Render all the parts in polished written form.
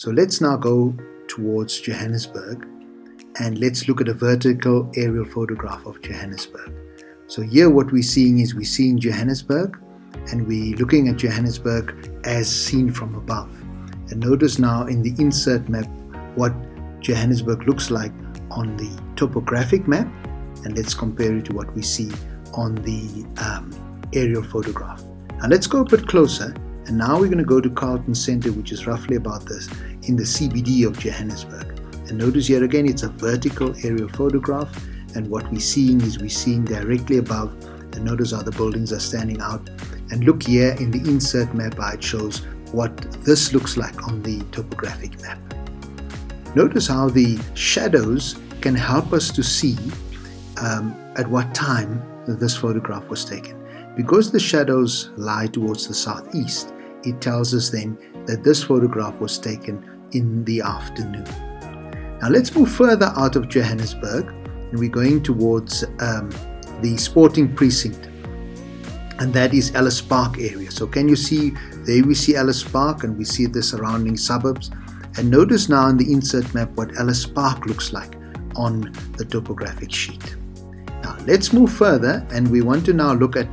So let's now go towards Johannesburg and let's look at a vertical aerial photograph of Johannesburg. So here what we're seeing is we're seeing Johannesburg, and we're looking at Johannesburg as seen from above. And notice now in the insert map what Johannesburg looks like on the topographic map, and let's compare it to what we see on the aerial photograph. Now let's go a bit closer, and now we're going to go to Carlton Centre, which is roughly about this in the CBD of Johannesburg. And notice here again it's a vertical aerial photograph, and what we're seeing is we're seeing directly above, and notice how the buildings are standing out. And look here in the insert map how it shows what this looks like on the topographic map. Notice how the shadows can help us to see at what time this photograph was taken. Because the shadows lie towards the southeast, it tells us then that this photograph was taken in the afternoon. Now let's move further out of Johannesburg, and we're going towards the sporting precinct, and that is Ellis Park area. So can you see, there we see Ellis Park and we see the surrounding suburbs. And notice now in the insert map what Ellis Park looks like on the topographic sheet. Now let's move further, and we want to now look at,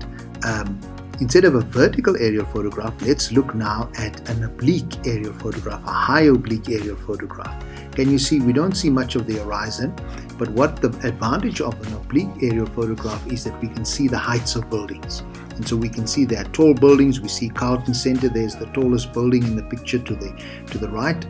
instead of a vertical aerial photograph, let's look now at an oblique aerial photograph, a high oblique aerial photograph. Can you see, we don't see much of the horizon, but what the advantage of an oblique aerial photograph is that we can see the heights of buildings. And so we can see there are tall buildings. We see Carlton Centre, there's the tallest building in the picture to the right.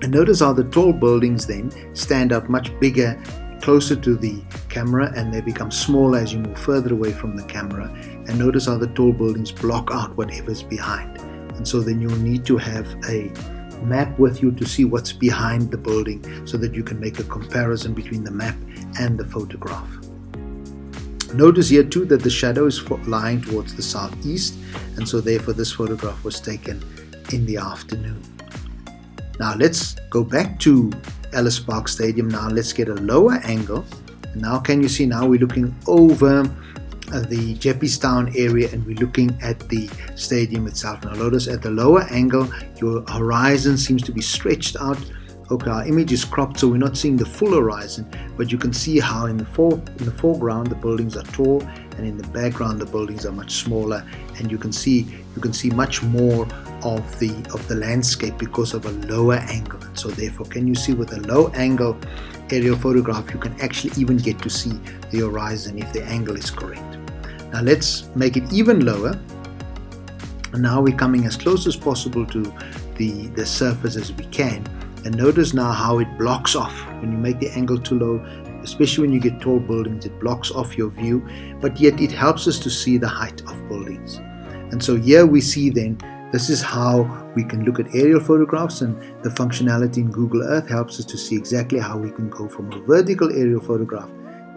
And notice how the tall buildings then stand out much bigger closer to the camera, and they become smaller as you move further away from the camera. And notice how the tall buildings block out whatever's behind. And so then you'll need to have a map with you to see what's behind the building, so that you can make a comparison between the map and the photograph. Notice here too that the shadow is lying towards the southeast, and so therefore this photograph was taken in the afternoon. Now let's go back to Ellis Park Stadium. Now let's get a lower angle. And now can you see, now we're looking over the Jeppes area, and we're looking at the stadium itself. Now notice at the lower angle your horizon seems to be stretched out. Okay, our image is cropped so we're not seeing the full horizon, but you can see how in the foreground the buildings are tall, and in the background the buildings are much smaller, and you can see much more of the landscape because of a lower angle. And so therefore, can you see, with a low angle aerial photograph you can actually even get to see the horizon if the angle is correct. Now let's make it even lower, and now we're coming as close as possible to the surface as we can. And notice now how it blocks off. When you make the angle too low, especially when you get tall buildings, it blocks off your view, but yet it helps us to see the height of buildings. And so here we see then, this is how we can look at aerial photographs, and the functionality in Google Earth helps us to see exactly how we can go from a vertical aerial photograph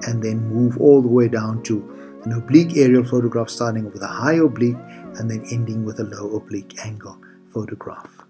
and then move all the way down to an oblique aerial photograph, starting with a high oblique and then ending with a low oblique angle photograph.